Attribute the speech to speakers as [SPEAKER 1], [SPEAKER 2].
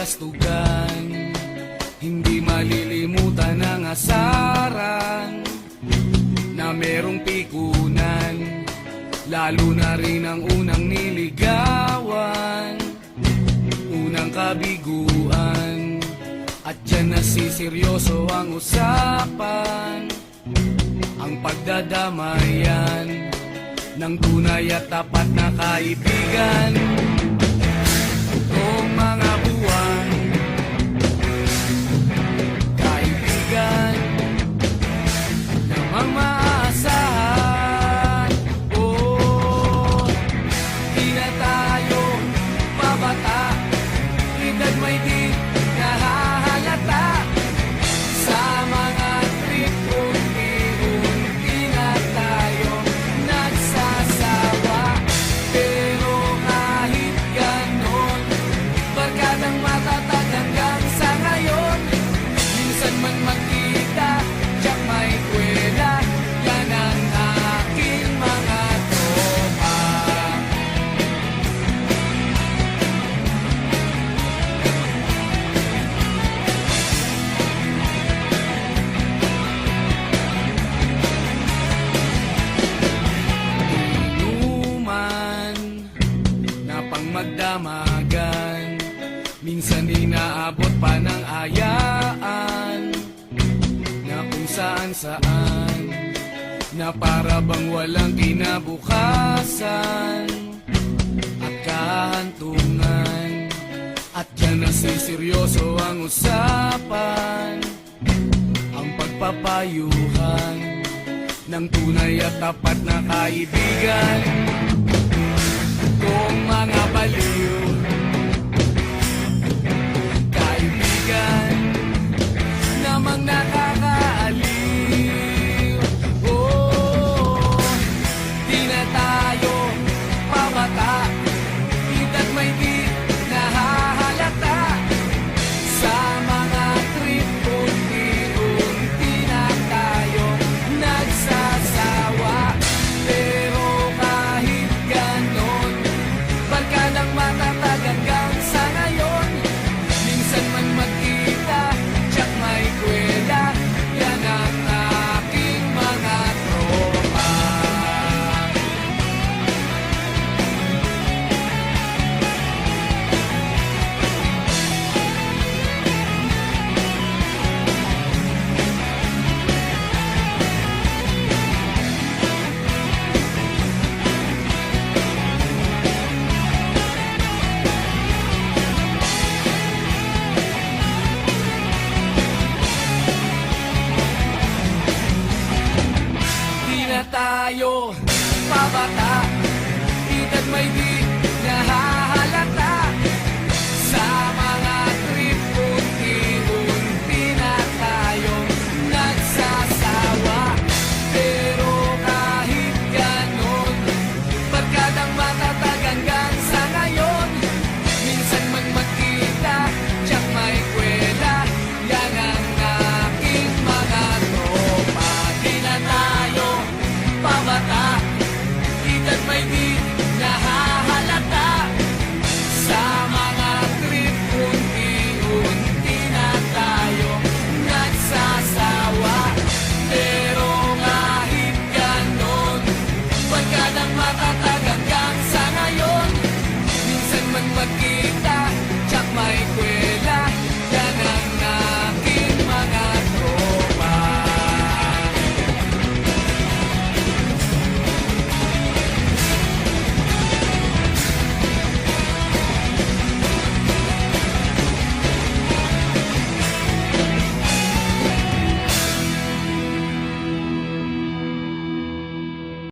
[SPEAKER 1] kabalastugan. Hindi malilimutan ang asaran na merong pikunan, lalo na rin ang unang niligawan, unang kabiguan. At dyan nasiseryoso ang usapan, ang pagdadamayan ng tunay at tapat na kaibigan. Noong mga buwan, kaibigan namang maaasahan. Oh, di na tayo babata, edad may di nahahalata. Sa mga trip, unti-unti na tayo nagsasawa. Pero kahit ganon, barkadang matatag hanggang sa ngayon. Minsan man magkita, tiyak may kwela, yan ang aking mga tropa. Inuman na pang magdamagan, minsan inaabot pa ng ayaan, na kung saan-saan, na para bang walang kinabukasan at kahantungan. At dyan nasiseryoso ang usapan, ang pagpapayuhan ng tunay at tapat na kaibigan. Kung mga baliw, kaibigan namang nakakaaliw. Oh, di na tayo pabata, edad may di nahahalata. Sa mga trip, unti-unti na tayo nagsasawa. Pero kahit ganon, barkadang matatag hanggang sa ngayon. Minsan man magkita, tiyak may kwela, yan ang aking mga tropa. Di na tayo pabata, edad may di